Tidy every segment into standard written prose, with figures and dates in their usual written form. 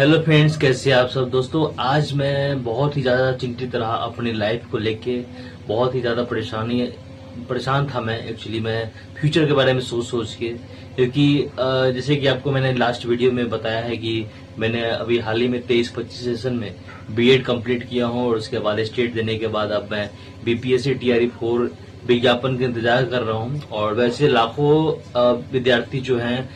Hello friends, कैसे आप सब दोस्तों। आज मैं बहुत ही ज़्यादा चिंतित रहा अपनी लाइफ को लेके। बहुत ही ज़्यादा परेशान था मैं। एक्चुअली मैं फ्यूचर के बारे में सोच सोच के, क्योंकि जैसे कि आपको मैंने लास्ट वीडियो में बताया है कि मैंने अभी हाल ही में 23-25 सेशन में बीएड कंप्लीट किया हूँ और उसके बाद स्टेट देने के बाद अब मैं बीपीएससी टीआरई 4 विज्ञापन का इंतजार कर रहा हूँ। और वैसे लाखों विद्यार्थी जो हैं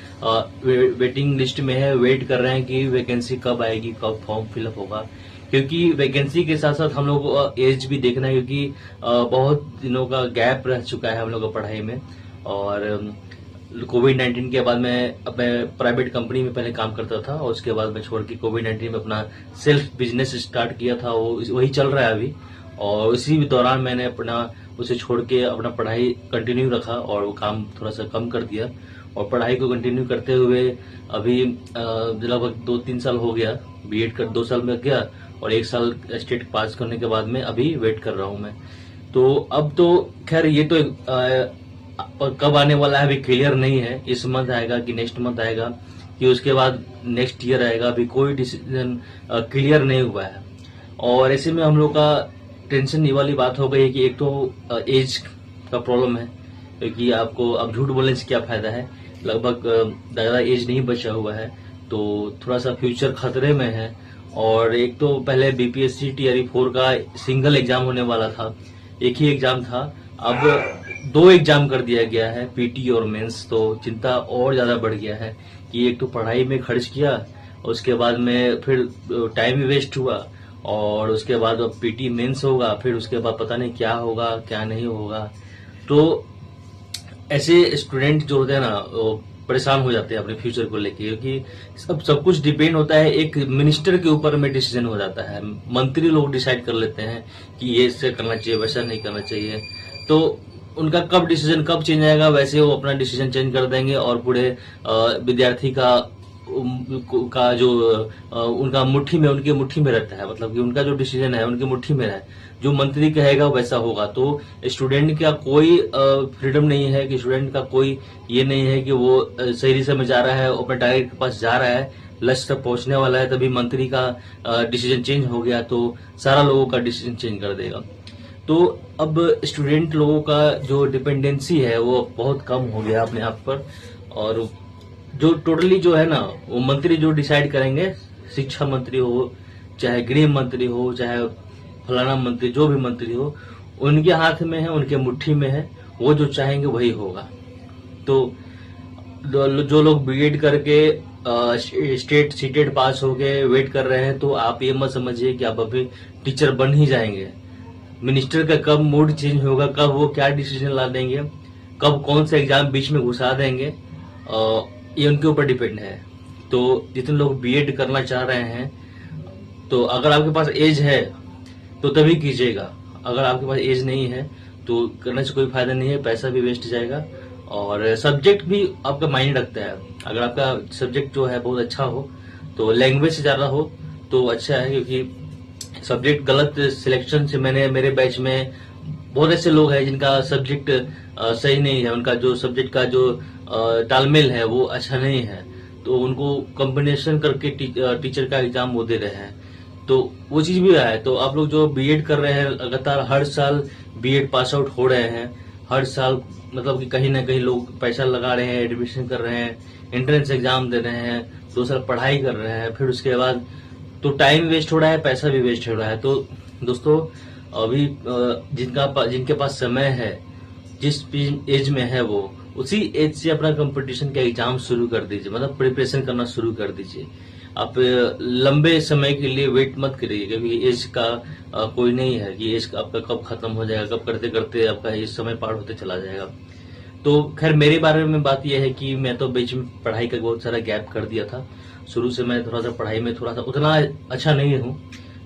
वेटिंग लिस्ट में है, वेट कर रहे हैं कि वैकेंसी कब आएगी, कब फॉर्म फिलअप होगा। क्योंकि वैकेंसी के साथ साथ हम लोग को एज भी देखना है, क्योंकि बहुत दिनों का गैप रह चुका है हम लोग का पढ़ाई में। और कोविड-19 के बाद मैं प्राइवेट कंपनी में पहले काम करता था और उसके बाद मैं छोड़ के कोविड-19 में अपना सेल्फ बिजनेस स्टार्ट किया था। वो वही चल रहा है अभी। और इसी दौरान मैंने अपना उसे छोड़ के अपना पढ़ाई कंटिन्यू रखा और वो काम थोड़ा सा कम कर दिया और पढ़ाई को कंटिन्यू करते हुए अभी लगभग 2-3 साल हो गया। बीएड कर 2 साल में गया और 1 साल स्टेट पास करने के बाद में अभी वेट कर रहा हूँ मैं। तो अब तो खैर ये तो कब आने वाला है अभी क्लियर नहीं है। इस मंथ आएगा कि नेक्स्ट मंथ आएगा कि उसके बाद नेक्स्ट ईयर आएगा, अभी कोई डिसीजन क्लियर नहीं हुआ है। और ऐसे में हम लोग का टेंशन ये वाली बात हो गई है कि एक तो एज का प्रॉब्लम है, क्योंकि आपको अब झूठ बोलने से क्या फायदा है। लगभग ज्यादा एज नहीं बचा हुआ है, तो थोड़ा सा फ्यूचर खतरे में है। और एक तो पहले बीपीएससी टीआरई 4 का सिंगल एग्जाम होने वाला था, एक ही एग्जाम था, अब 2 एग्जाम कर दिया गया है, पीटी और मेंस। तो चिंता और ज्यादा बढ़ गया है कि एक तो पढ़ाई में खर्च किया, उसके बाद में फिर टाइम भी वेस्ट हुआ और उसके बाद अब पीटी मेंस होगा, फिर उसके बाद पता नहीं क्या होगा क्या नहीं होगा। तो ऐसे स्टूडेंट जो होते हैं ना, वो परेशान हो जाते हैं अपने फ्यूचर को लेके, क्योंकि सब कुछ डिपेंड होता है एक मिनिस्टर के ऊपर में डिसीजन हो जाता है। मंत्री लोग डिसाइड कर लेते हैं कि ये इससे करना चाहिए, वैसा नहीं करना चाहिए। तो उनका कब डिसीजन कब चेंज आएगा, वैसे वो अपना डिसीजन चेंज कर देंगे और पूरे विद्यार्थी का जो उनका मुट्ठी में उनके मुट्ठी में रहता है। मतलब कि उनका जो डिसीजन है उनके मुट्ठी में है, जो मंत्री कहेगा वैसा होगा। तो स्टूडेंट का कोई फ्रीडम नहीं है, कि स्टूडेंट का कोई ये नहीं है कि वो सही दिशा में जा रहा है, अपने टारगेट के पास जा रहा है, लक्ष्य तक पहुंचने वाला है, तभी मंत्री का डिसीजन चेंज हो गया तो सारा लोगों का डिसीजन चेंज कर देगा। तो अब स्टूडेंट लोगों का जो डिपेंडेंसी है वो बहुत कम हो गया अपने आप पर। और जो टोटली जो है ना, वो मंत्री जो डिसाइड करेंगे, शिक्षा मंत्री हो, चाहे गृह मंत्री हो, चाहे फलाना मंत्री, जो भी मंत्री हो, उनके हाथ में है, उनके मुट्ठी में है, वो जो चाहेंगे वही होगा। तो जो लोग बीएड करके स्टेट सीटेट पास हो गए वेट कर रहे हैं, तो आप ये मत समझिए कि आप अभी टीचर बन ही जाएंगे। मिनिस्टर का कब मूड चेंज होगा, कब वो क्या डिसीजन ला देंगे, कब कौन सा एग्जाम बीच में घुसा देंगे, ये उनके ऊपर डिपेंड है। तो जितने लोग बीएड करना चाह रहे हैं, तो अगर आपके पास एज है तो तभी कीजिएगा। अगर आपके पास एज नहीं है तो करने से कोई फायदा नहीं है, पैसा भी वेस्ट जाएगा और सब्जेक्ट भी आपका मायने रखता है। अगर आपका सब्जेक्ट जो है बहुत अच्छा हो, तो लैंग्वेज से ज्यादा हो तो अच्छा है, क्योंकि सब्जेक्ट गलत सिलेक्शन से मेरे बैच में बहुत ऐसे लोग हैं जिनका सब्जेक्ट सही नहीं है, उनका जो सब्जेक्ट का जो तालमेल है वो अच्छा नहीं है, तो उनको कॉम्बिनेशन करके टीचर का एग्जाम वो दे रहे हैं। तो वो चीज भी है। तो आप लोग जो बीएड कर रहे हैं, लगातार हर साल बीएड पास आउट हो रहे हैं, हर साल मतलब कि कहीं ना कहीं लोग पैसा लगा रहे हैं, एडमिशन कर रहे हैं, एंट्रेंस एग्जाम दे रहे हैं, 2 साल पढ़ाई कर रहे हैं, फिर उसके बाद तो टाइम वेस्ट हो रहा है, पैसा भी वेस्ट हो रहा है। तो दोस्तों, अभी जिनके पास समय है, जिस एज में है, वो उसी एज से अपना कंपटीशन का एग्जाम शुरू कर दीजिए, मतलब प्रिपरेशन करना शुरू कर दीजिए। आप लंबे समय के लिए वेट मत करिए, क्योंकि एज का कोई नहीं है कि एज आपका कब खत्म हो जाएगा, कब करते करते आपका ये समय पार होते चला जाएगा। तो खैर मेरे बारे में बात यह है कि मैं तो बीच में पढ़ाई का बहुत सारा गैप कर दिया था। शुरू से मैं थोड़ा सा पढ़ाई में थोड़ा सा उतना अच्छा नहीं हूँ,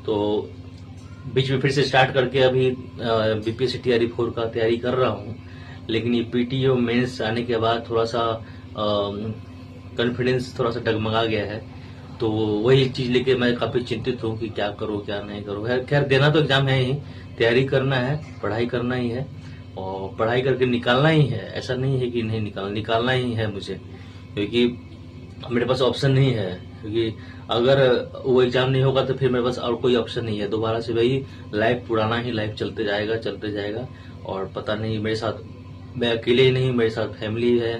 तो बीच में फिर से स्टार्ट करके अभी बीपीएससी टीआरई 4 का तैयारी कर रहा हूँ। लेकिन ये पीटी और मेंस आने के बाद थोड़ा सा कॉन्फिडेंस थोड़ा सा डगमगा गया है। तो वही चीज लेके मैं काफी चिंतित हूँ कि क्या करूँ क्या नहीं करूँ। खैर देना तो एग्जाम है ही, तैयारी करना है, पढ़ाई करना ही है और पढ़ाई करके निकालना ही है। ऐसा नहीं है कि नहीं निकालना ही है मुझे, क्योंकि मेरे पास ऑप्शन नहीं है। क्योंकि अगर वो एग्जाम नहीं होगा तो फिर मेरे पास और कोई ऑप्शन नहीं है। दोबारा से वही लाइफ, पुराना ही लाइफ चलते जाएगा। और पता नहीं, मेरे साथ मैं अकेले ही नहीं, मेरे साथ फैमिली है,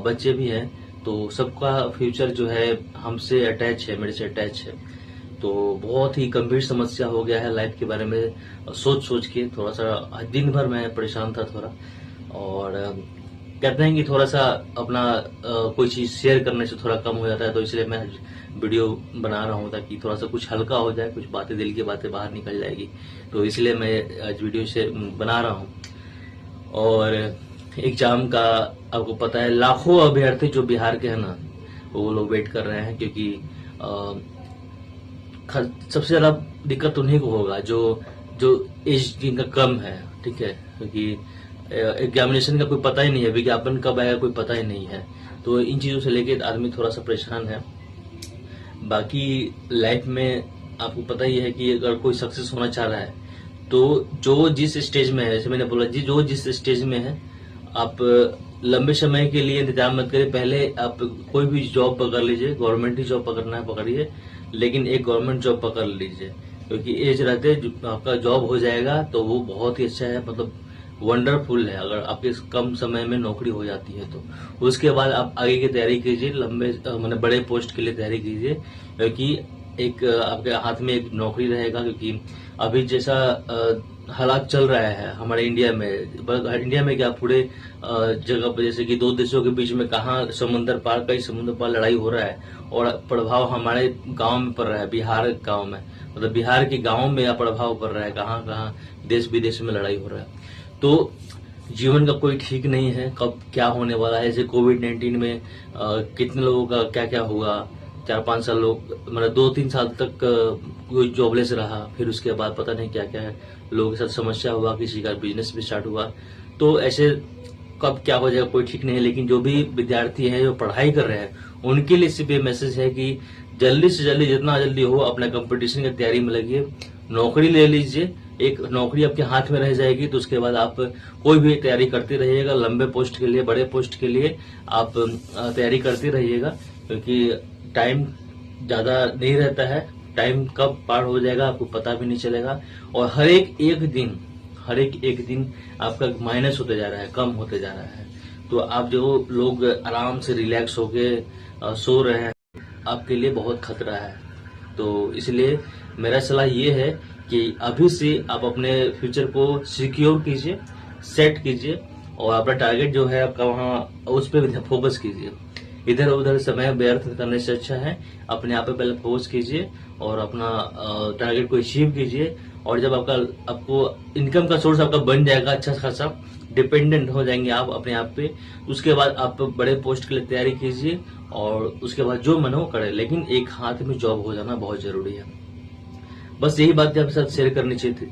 बच्चे भी हैं, तो सबका फ्यूचर जो है हमसे अटैच है, मेरे से अटैच है। तो बहुत ही गंभीर समस्या हो गया है लाइफ के बारे में सोच के। थोड़ा सा दिन भर मैं परेशान था थोड़ा, और कहते हैं कि थोड़ा सा अपना कोई चीज शेयर करने से थोड़ा कम हो जाता है, तो इसलिए मैं वीडियो बना रहा हूँ ताकि थोड़ा सा कुछ हल्का हो जाए, कुछ बातें, दिल की बातें बाहर निकल जाएगी। तो इसलिए मैं आज वीडियो से बना रहा हूँ। और एग्जाम का आपको पता है, लाखों अभ्यर्थी जो बिहार के हैं ना, वो लोग वेट कर रहे हैं, क्योंकि सबसे ज्यादा दिक्कत उन्हीं को होगा जो एज जिनका कम है, ठीक है, क्योंकि एग्जामिनेशन का कोई पता ही नहीं है, विज्ञापन कब आएगा कोई पता ही नहीं है। तो इन चीजों से लेके आदमी थोड़ा सा परेशान है। बाकी लाइफ में आपको पता ही है कि अगर कोई सक्सेस होना चाह रहा है तो जो जिस स्टेज में है, जैसे मैंने बोला जी, जो जिस स्टेज में है, आप लंबे समय के लिए इंतजार मत करिए। पहले आप कोई भी जॉब पकड़ लीजिए, गवर्नमेंट ही जॉब पकड़ना है पकड़िए, लेकिन एक गवर्नमेंट जॉब पकड़ लीजिए, क्योंकि एज रहते आपका जॉब हो जाएगा तो वो बहुत ही अच्छा है, मतलब वंडरफुल है। अगर आपके कम समय में नौकरी हो जाती है तो उसके बाद आप आगे की तैयारी कीजिए, लंबे मतलब बड़े पोस्ट के लिए तैयारी कीजिए, क्योंकि एक आपके हाथ में एक नौकरी रहेगा। क्योंकि अभी जैसा हालात चल रहा है हमारे इंडिया में क्या पूरे जगह पर, जैसे कि दो देशों के बीच में कई समुद्र पार लड़ाई हो रहा है, और प्रभाव हमारे गांव में पड़ रहा है, बिहार गांव में, मतलब बिहार के गांव में प्रभाव पड़ रहा है, कहाँ देश विदेश में लड़ाई हो रहा है। तो जीवन का कोई ठीक नहीं है, कब क्या होने वाला है। जैसे कोविड-19 में कितने लोगों का क्या क्या हुआ, 4-5 साल लोग, मतलब 2-3 साल तक कोई जॉबलेस रहा, फिर उसके बाद पता नहीं क्या क्या लोगों के साथ समस्या हुआ, किसी का बिजनेस भी स्टार्ट हुआ। तो ऐसे कब क्या हो जाएगा कोई ठीक नहीं है। लेकिन जो भी विद्यार्थी हैं, जो पढ़ाई कर रहे हैं, उनके लिए सिर्फ ये मैसेज है कि जल्दी से जल्दी, जितना जल्दी हो, अपना कंपटीशन की तैयारी में लगिए, नौकरी ले लीजिए। एक नौकरी आपके हाथ में रह जाएगी तो उसके बाद आप कोई भी तैयारी करते रहिएगा, लंबे पोस्ट के लिए, बड़े पोस्ट के लिए आप तैयारी करते रहिएगा, क्योंकि टाइम ज्यादा नहीं रहता है, टाइम कब पार हो जाएगा आपको पता भी नहीं चलेगा। और हर एक दिन आपका माइनस होते जा रहा है, कम होते जा रहा है। तो आप जो लोग आराम से रिलैक्स होके सो रहे हैं, आपके लिए बहुत खतरा है। तो इसलिए मेरा सलाह ये है कि अभी से आप अपने फ्यूचर को सिक्योर कीजिए, सेट कीजिए, और अपना टारगेट जो है आपका वहाँ, उस पर फोकस कीजिए। इधर उधर समय व्यर्थ करने से अच्छा है अपने आप पे पहले फोकस कीजिए और अपना टारगेट को अचीव कीजिए। और जब आपको इनकम का सोर्स आपका बन जाएगा अच्छा खासा, डिपेंडेंट हो जाएंगे आप अपने आप पे, उसके बाद आप बड़े पोस्ट के लिए तैयारी कीजिए, और उसके बाद जो मन हो करे, लेकिन एक हाथ में जॉब हो जाना बहुत जरूरी है। बस यही बात आपके साथ शेयर करनी चाहिए थी।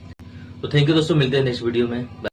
तो थैंक यू दोस्तों, मिलते हैं नेक्स्ट वीडियो में।